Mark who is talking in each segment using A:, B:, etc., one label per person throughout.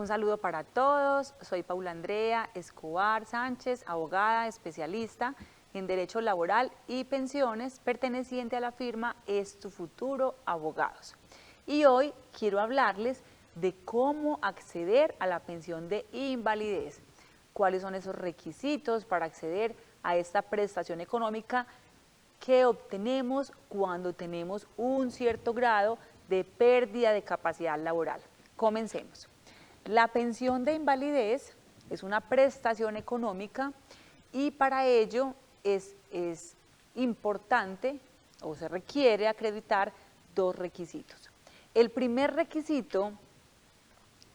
A: Un saludo para todos, soy Paula Andrea Escobar Sánchez, abogada especialista en Derecho Laboral y Pensiones, perteneciente a la firma Es Tu Futuro Abogados. Y hoy quiero hablarles de cómo acceder a la pensión de invalidez, cuáles son esos requisitos para acceder a esta prestación económica que obtenemos cuando tenemos un cierto grado de pérdida de capacidad laboral. Comencemos. La pensión de invalidez es una prestación económica y para ello es importante o se requiere acreditar dos requisitos. El primer requisito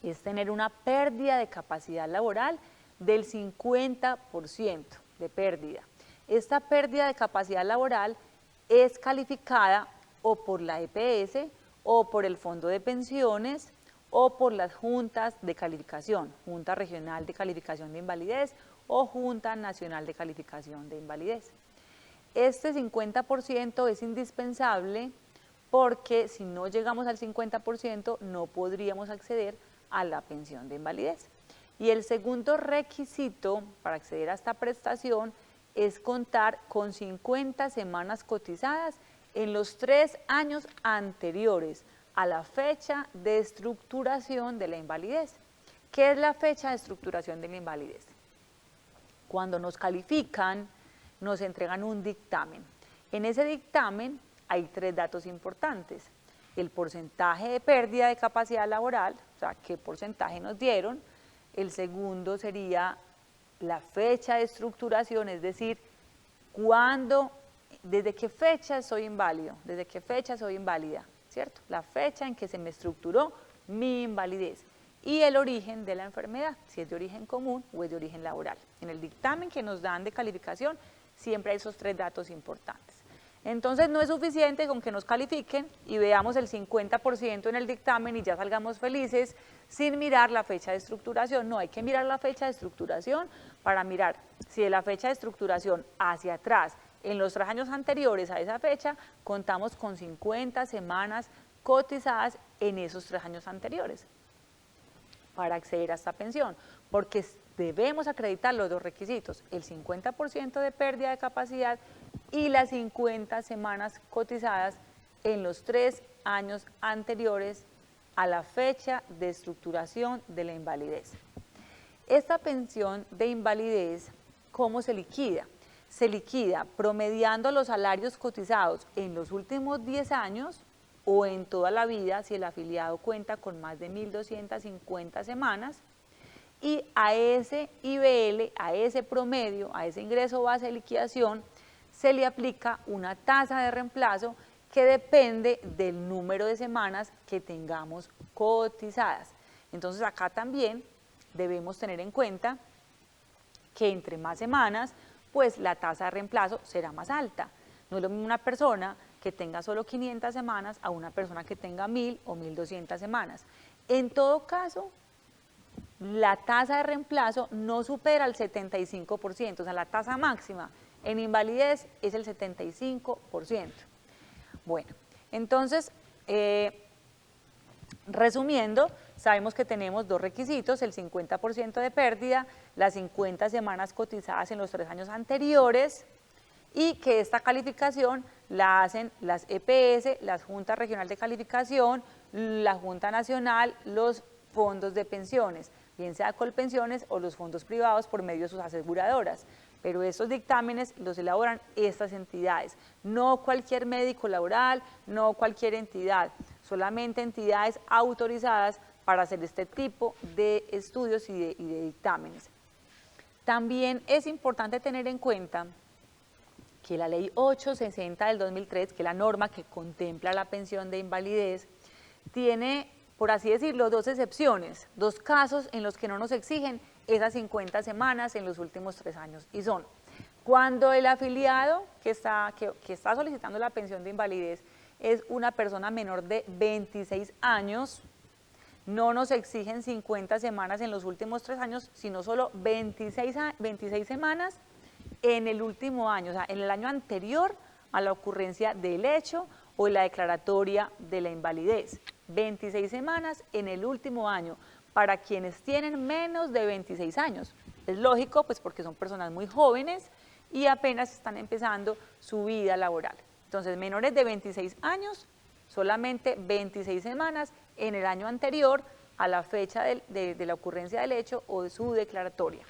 A: es tener una pérdida de capacidad laboral del 50% de pérdida. Esta pérdida de capacidad laboral es calificada o por la EPS o por el Fondo de Pensiones o por las juntas de calificación, Junta Regional de Calificación de Invalidez o Junta Nacional de Calificación de Invalidez. Este 50% es indispensable porque si no llegamos al 50% no podríamos acceder a la pensión de invalidez. Y el segundo requisito para acceder a esta prestación es contar con 50 semanas cotizadas en los 3 años anteriores a la fecha de estructuración de la invalidez. ¿Qué es la fecha de estructuración de la invalidez? Cuando nos califican, nos entregan un dictamen. En ese dictamen hay 3 datos importantes. El porcentaje de pérdida de capacidad laboral, o sea, qué porcentaje nos dieron. El segundo sería la fecha de estructuración, es decir, desde qué fecha soy inválido, desde qué fecha soy inválida, ¿cierto? La fecha en que se me estructuró mi invalidez y el origen de la enfermedad, si es de origen común o es de origen laboral. En el dictamen que nos dan de calificación siempre hay esos 3 datos importantes. Entonces no es suficiente con que nos califiquen y veamos el 50% en el dictamen y ya salgamos felices sin mirar la fecha de estructuración. No, hay que mirar la fecha de estructuración para mirar si de la fecha de estructuración hacia atrás, en los 3 años anteriores a esa fecha, contamos con 50 semanas cotizadas en esos 3 años anteriores para acceder a esta pensión, porque debemos acreditar los 2 requisitos, el 50% de pérdida de capacidad y las 50 semanas cotizadas en los 3 años anteriores a la fecha de estructuración de la invalidez. Esta pensión de invalidez, ¿cómo se liquida? Se liquida promediando los salarios cotizados en los últimos 10 años o en toda la vida si el afiliado cuenta con más de 1.250 semanas, y a ese IBL, a ese promedio, a ese ingreso base de liquidación, se le aplica una tasa de reemplazo que depende del número de semanas que tengamos cotizadas. Entonces acá también debemos tener en cuenta que entre más semanas, pues la tasa de reemplazo será más alta. No es lo mismo una persona que tenga solo 500 semanas a una persona que tenga 1.000 o 1.200 semanas. En todo caso, la tasa de reemplazo no supera el 75%, o sea, la tasa máxima en invalidez es el 75%. Bueno, entonces, resumiendo, sabemos que tenemos 2 requisitos, el 50% de pérdida, las 50 semanas cotizadas en los 3 años anteriores y que esta calificación la hacen las EPS, las Juntas Regional de Calificación, la Junta Nacional, los fondos de pensiones, bien sea Colpensiones o los fondos privados por medio de sus aseguradoras. Pero estos dictámenes los elaboran estas entidades, no cualquier médico laboral, no cualquier entidad, solamente entidades autorizadas para hacer este tipo de estudios y de dictámenes. También es importante tener en cuenta que la ley 860 del 2003, que es la norma que contempla la pensión de invalidez, tiene, por así decirlo, 2 excepciones, 2 casos en los que no nos exigen esas 50 semanas en los últimos 3 años, y son cuando el afiliado que está solicitando la pensión de invalidez es una persona menor de 26 años, no nos exigen 50 semanas en los últimos 3 años, sino solo 26 semanas en el último año, o sea, en el año anterior a la ocurrencia del hecho o en la declaratoria de la invalidez. 26 semanas en el último año para quienes tienen menos de 26 años. Es lógico, pues porque son personas muy jóvenes y apenas están empezando su vida laboral. Entonces, menores de 26 años, solamente 26 semanas en el año anterior a la fecha de la ocurrencia del hecho o de su declaratoria.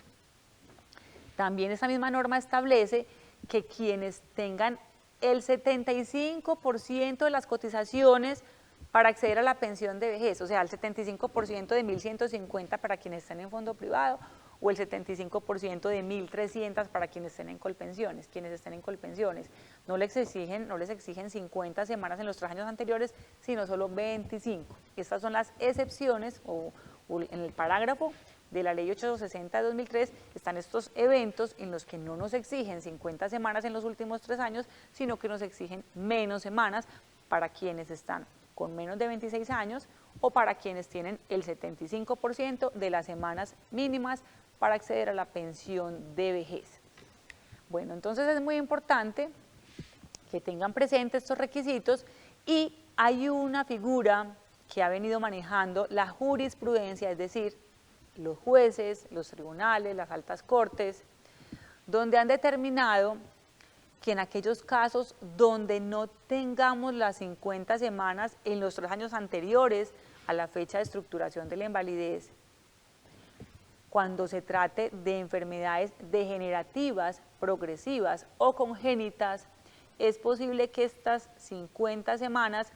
A: También esta misma norma establece que quienes tengan el 75% de las cotizaciones para acceder a la pensión de vejez, o sea, el 75% de 1.150 para quienes estén en fondo privado o el 75% de 1.300 para quienes estén en Colpensiones. Quienes estén en Colpensiones no les exigen 50 semanas en los 3 años anteriores, sino solo 25. Estas son las excepciones o en el parágrafo de la ley 860 de 2003 están estos eventos en los que no nos exigen 50 semanas en los últimos 3 años, sino que nos exigen menos semanas para quienes están con menos de 26 años o para quienes tienen el 75% de las semanas mínimas para acceder a la pensión de vejez. Bueno, entonces es muy importante que tengan presentes estos requisitos y hay una figura que ha venido manejando la jurisprudencia, es decir, los jueces, los tribunales, las altas cortes, donde han determinado que en aquellos casos donde no tengamos las 50 semanas en los 3 años anteriores a la fecha de estructuración de la invalidez, cuando se trate de enfermedades degenerativas, progresivas o congénitas, es posible que estas 50 semanas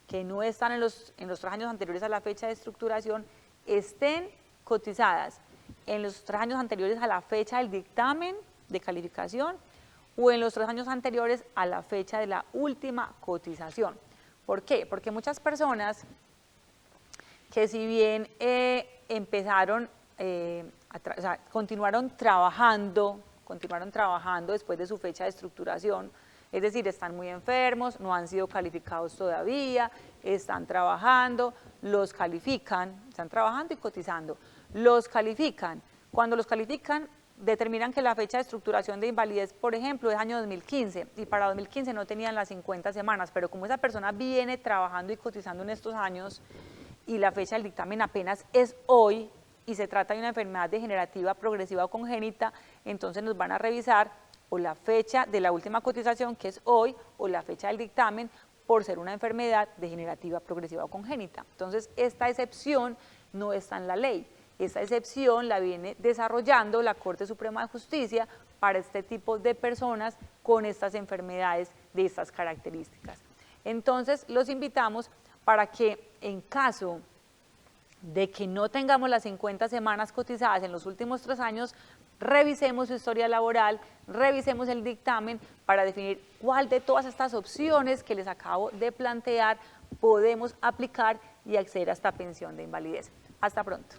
A: que no están en los 3 años anteriores a la fecha de estructuración estén cotizadas en los 3 años anteriores a la fecha del dictamen de calificación o en los 3 años anteriores a la fecha de la última cotización. ¿Por qué? Porque muchas personas que si bien continuaron trabajando después de su fecha de estructuración, es decir, están muy enfermos, no han sido calificados todavía, están trabajando, los califican, están trabajando y cotizando, los califican. Cuando los califican, determinan que la fecha de estructuración de invalidez, por ejemplo, es año 2015 y para 2015 no tenían las 50 semanas, pero como esa persona viene trabajando y cotizando en estos años y la fecha del dictamen apenas es hoy y se trata de una enfermedad degenerativa, progresiva o congénita, entonces nos van a revisar o la fecha de la última cotización, que es hoy, o la fecha del dictamen, por ser una enfermedad degenerativa, progresiva o congénita. Entonces, esta excepción no está en la ley. Esta excepción la viene desarrollando la Corte Suprema de Justicia para este tipo de personas con estas enfermedades de estas características. Entonces, los invitamos para que en caso de que no tengamos las 50 semanas cotizadas en los últimos 3 años, revisemos su historia laboral, revisemos el dictamen para definir cuál de todas estas opciones que les acabo de plantear podemos aplicar y acceder a esta pensión de invalidez. Hasta pronto.